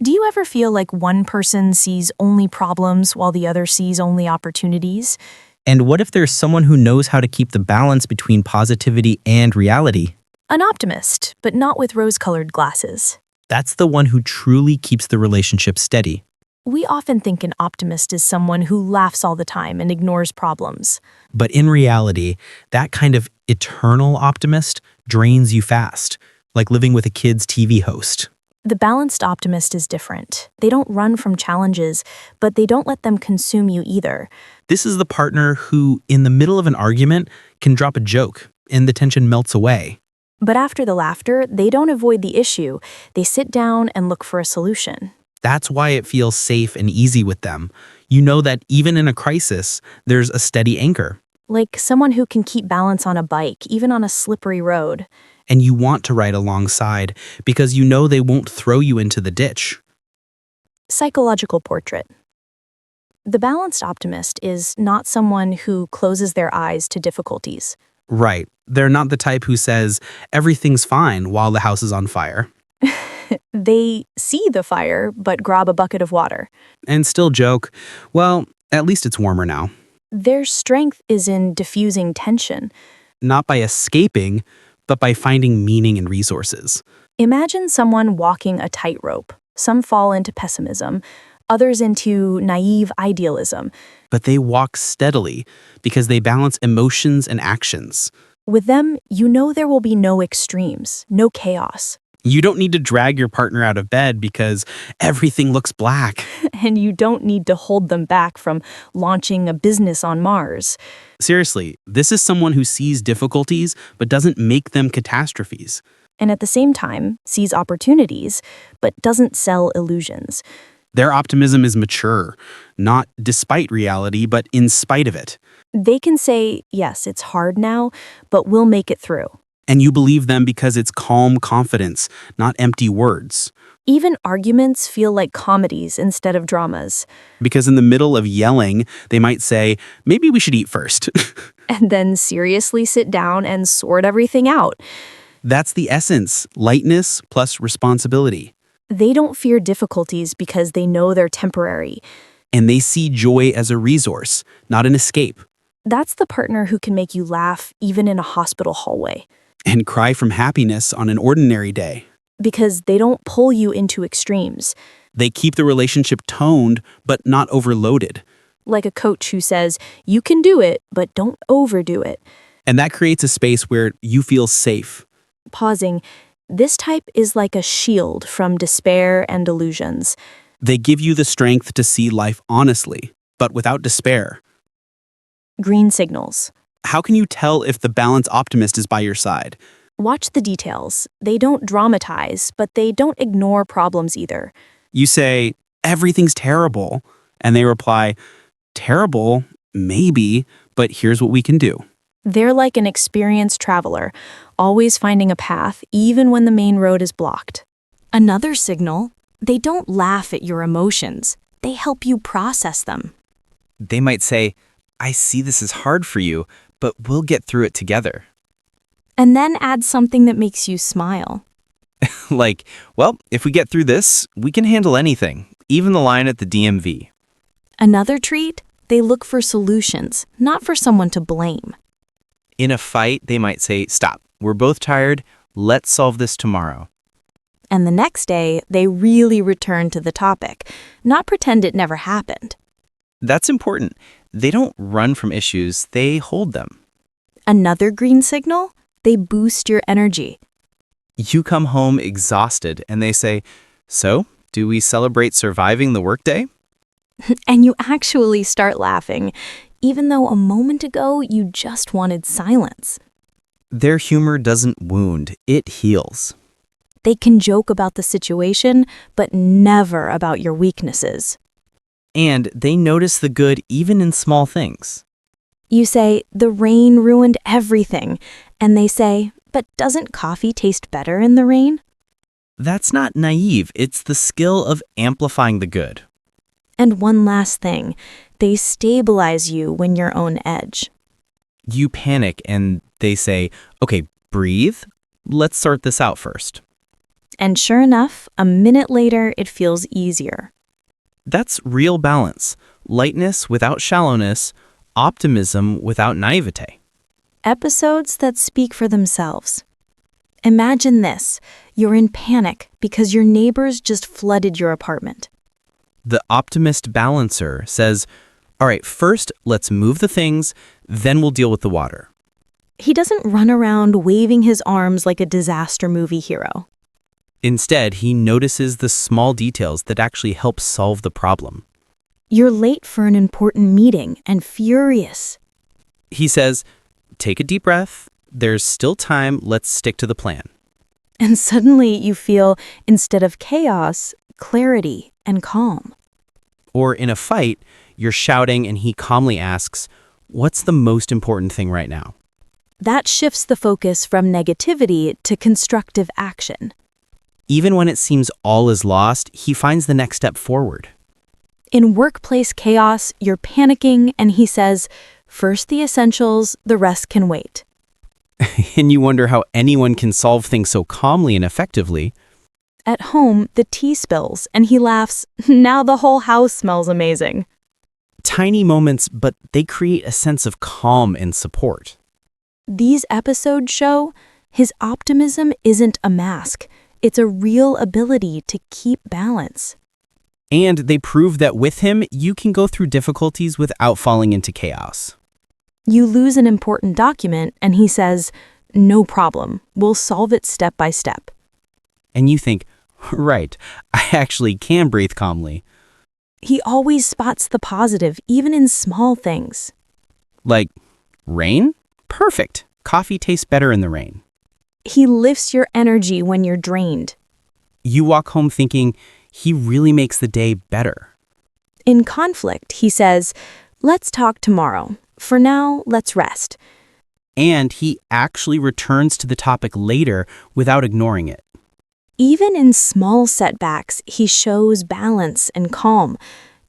Do you ever feel like one person sees only problems while the other sees only opportunities? And what if there's someone who knows how to keep the balance between positivity and reality? An optimist, but not with rose-colored glasses. That's the one who truly keeps the relationship steady. We often think an optimist is someone who laughs all the time and ignores problems. But in reality, that kind of eternal optimist drains you fast, like living with a kid's TV host. The balanced optimist is different. They don't run from challenges, but they don't let them consume you either. This is the partner who, in the middle of an argument, can drop a joke, and the tension melts away. But after the laughter, they don't avoid the issue. They sit down and look for a solution. That's why it feels safe and easy with them. You know that even in a crisis, there's a steady anchor. Like someone who can keep balance on a bike, even on a slippery road. And you want to ride alongside because you know they won't throw you into the ditch. Psychological portrait. The balanced optimist is not someone who closes their eyes to difficulties. Right. They're not the type who says, everything's fine while the house is on fire. They see the fire, but grab a bucket of water. And still joke, well, at least it's warmer now. Their strength is in diffusing tension. Not by escaping, but by finding meaning and resources. Imagine someone walking a tightrope. Some fall into pessimism, others into naive idealism. But they walk steadily because they balance emotions and actions. With them, you know there will be no extremes, no chaos. You don't need to drag your partner out of bed because everything looks black. And you don't need to hold them back from launching a business on Mars. Seriously, this is someone who sees difficulties but doesn't make them catastrophes. And at the same time, sees opportunities, but doesn't sell illusions. Their optimism is mature, not despite reality, but in spite of it. They can say, yes, it's hard now, but we'll make it through. And you believe them because it's calm confidence, not empty words. Even arguments feel like comedies instead of dramas. Because in the middle of yelling, they might say, maybe we should eat first. And then seriously sit down and sort everything out. That's the essence, lightness plus responsibility. They don't fear difficulties because they know they're temporary. And they see joy as a resource, not an escape. That's the partner who can make you laugh even in a hospital hallway. And cry from happiness on an ordinary day. Because they don't pull you into extremes. They keep the relationship toned, but not overloaded. Like a coach who says, you can do it, but don't overdo it. And that creates a space where you feel safe. Pausing, this type is like a shield from despair and illusions. They give you the strength to see life honestly, but without despair. Green signals. How can you tell if the balanced optimist is by your side? Watch the details. They don't dramatize, but they don't ignore problems either. You say, everything's terrible. And they reply, terrible, maybe, but here's what we can do. They're like an experienced traveler, always finding a path even when the main road is blocked. Another signal, they don't laugh at your emotions. They help you process them. They might say, I see this is hard for you, but we'll get through it together. And then add something that makes you smile. Like, well, if we get through this, we can handle anything, even the line at the DMV. Another treat, they look for solutions, not for someone to blame. In a fight, they might say, stop, we're both tired, let's solve this tomorrow. And the next day, they really return to the topic, not pretend it never happened. That's important. They don't run from issues, they hold them. Another green signal, they boost your energy. You come home exhausted and they say, so, do we celebrate surviving the workday? And you actually start laughing, even though a moment ago you just wanted silence. Their humor doesn't wound, it heals. They can joke about the situation, but never about your weaknesses. And they notice the good even in small things. You say, the rain ruined everything, and they say, but doesn't coffee taste better in the rain? That's not naive, it's the skill of amplifying the good. And one last thing, they stabilize you when you're on edge. You panic and they say, okay, breathe, let's sort this out first. And sure enough, a minute later, it feels easier. That's real balance. Lightness without shallowness, optimism without naivete. Episodes that speak for themselves. Imagine this. You're in panic because your neighbors just flooded your apartment. The Optimist-Balancer says, all right, first let's move the things, then we'll deal with the water. He doesn't run around waving his arms like a disaster movie hero. Instead, he notices the small details that actually help solve the problem. You're late for an important meeting and furious. He says, take a deep breath. There's still time. Let's stick to the plan. And suddenly you feel, instead of chaos, clarity and calm. Or in a fight, you're shouting and he calmly asks, what's the most important thing right now? That shifts the focus from negativity to constructive action. Even when it seems all is lost, he finds the next step forward. In workplace chaos, you're panicking and he says, first the essentials, the rest can wait. And you wonder how anyone can solve things so calmly and effectively. At home, the tea spills and he laughs, now the whole house smells amazing. Tiny moments, but they create a sense of calm and support. These episodes show his optimism isn't a mask. It's a real ability to keep balance. And they prove that with him, you can go through difficulties without falling into chaos. You lose an important document and he says, no problem, we'll solve it step by step. And you think, right, I actually can breathe calmly. He always spots the positive, even in small things. Like, rain? Perfect. Coffee tastes better in the rain. He lifts your energy when you're drained. You walk home thinking, he really makes the day better. In conflict, he says, let's talk tomorrow. For now, let's rest. And he actually returns to the topic later without ignoring it. Even in small setbacks, he shows balance and calm.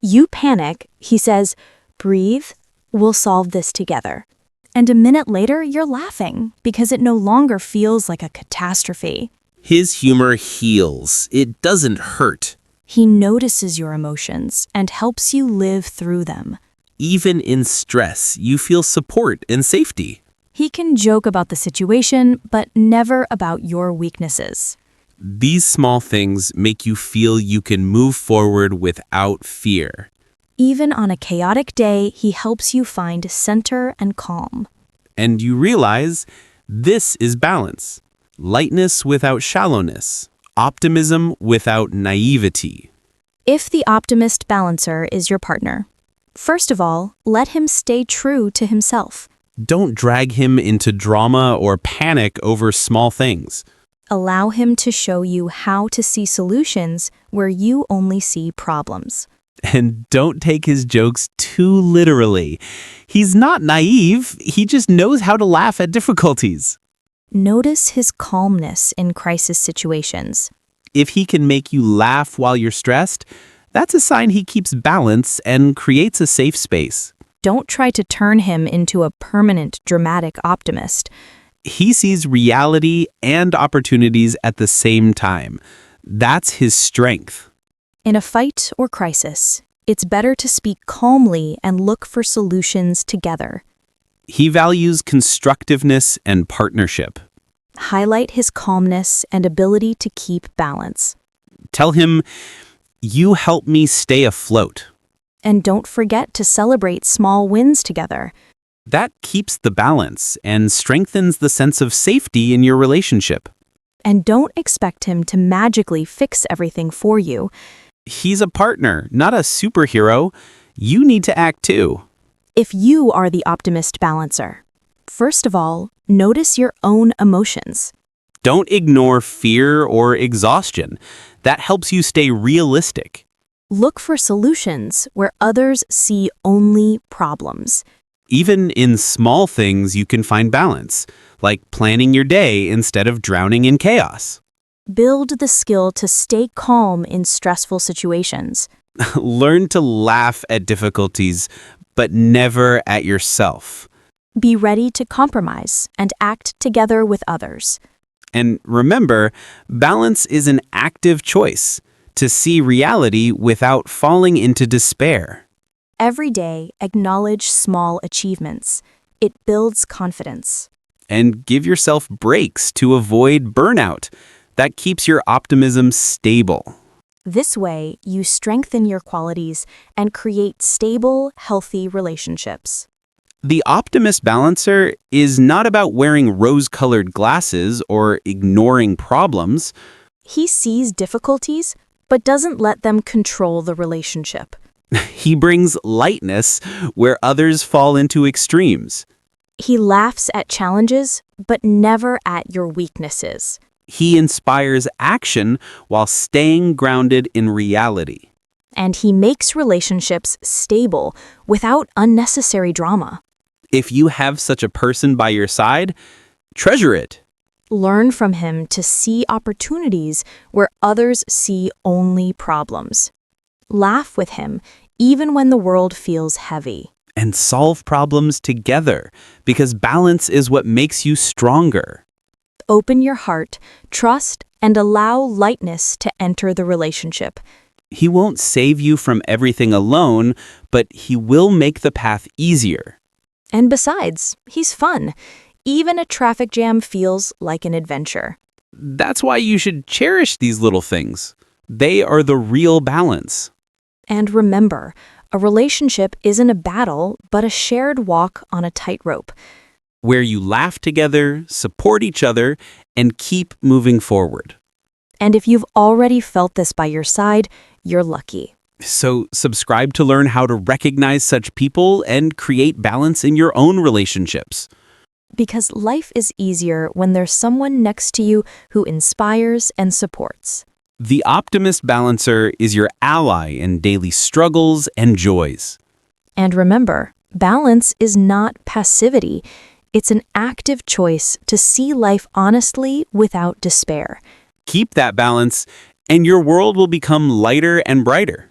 You panic, he says, breathe, we'll solve this together. And a minute later, you're laughing because it no longer feels like a catastrophe. His humor heals. It doesn't hurt. He notices your emotions and helps you live through them. Even in stress, you feel support and safety. He can joke about the situation, but never about your weaknesses. These small things make you feel you can move forward without fear. Even on a chaotic day, he helps you find center and calm. And you realize this is balance. Lightness without shallowness. Optimism without naivety. If the Optimist-Balancer is your partner, first of all, let him stay true to himself. Don't drag him into drama or panic over small things. Allow him to show you how to see solutions where you only see problems. And don't take his jokes too literally. He's not naive, he just knows how to laugh at difficulties. Notice his calmness in crisis situations. If he can make you laugh while you're stressed, that's a sign he keeps balance and creates a safe space. Don't try to turn him into a permanent, dramatic optimist. He sees reality and opportunities at the same time. That's his strength. In a fight or crisis, it's better to speak calmly and look for solutions together. He values constructiveness and partnership. Highlight his calmness and ability to keep balance. Tell him, you help me stay afloat. And don't forget to celebrate small wins together. That keeps the balance and strengthens the sense of safety in your relationship. And don't expect him to magically fix everything for you. He's a partner, not a superhero. You need to act too. If you are the Optimist-Balancer, first of all, notice your own emotions. Don't ignore fear or exhaustion. That helps you stay realistic. Look for solutions where others see only problems. Even in small things, you can find balance, like planning your day instead of drowning in chaos. Build the skill to stay calm in stressful situations. Learn to laugh at difficulties, but never at yourself. Be ready to compromise and act together with others. And remember, balance is an active choice to see reality without falling into despair. Every day, acknowledge small achievements. It builds confidence. And give yourself breaks to avoid burnout. That keeps your optimism stable. This way, you strengthen your qualities and create stable, healthy relationships. The Optimist-Balancer is not about wearing rose-colored glasses or ignoring problems. He sees difficulties, but doesn't let them control the relationship. He brings lightness where others fall into extremes. He laughs at challenges, but never at your weaknesses. He inspires action while staying grounded in reality. And he makes relationships stable without unnecessary drama. If you have such a person by your side, treasure it. Learn from him to see opportunities where others see only problems. Laugh with him even when the world feels heavy. And solve problems together, because balance is what makes you stronger. Open your heart, trust, and allow lightness to enter the relationship. He won't save you from everything alone, but he will make the path easier. And besides, he's fun. Even a traffic jam feels like an adventure. That's why you should cherish these little things. They are the real balance. And remember, a relationship isn't a battle, but a shared walk on a tightrope. Where you laugh together, support each other, and keep moving forward. And if you've already felt this by your side, you're lucky. So subscribe to learn how to recognize such people and create balance in your own relationships. Because life is easier when there's someone next to you who inspires and supports. The Optimist-Balancer is your ally in daily struggles and joys. And remember, balance is not passivity. It's an active choice to see life honestly without despair. Keep that balance, and your world will become lighter and brighter.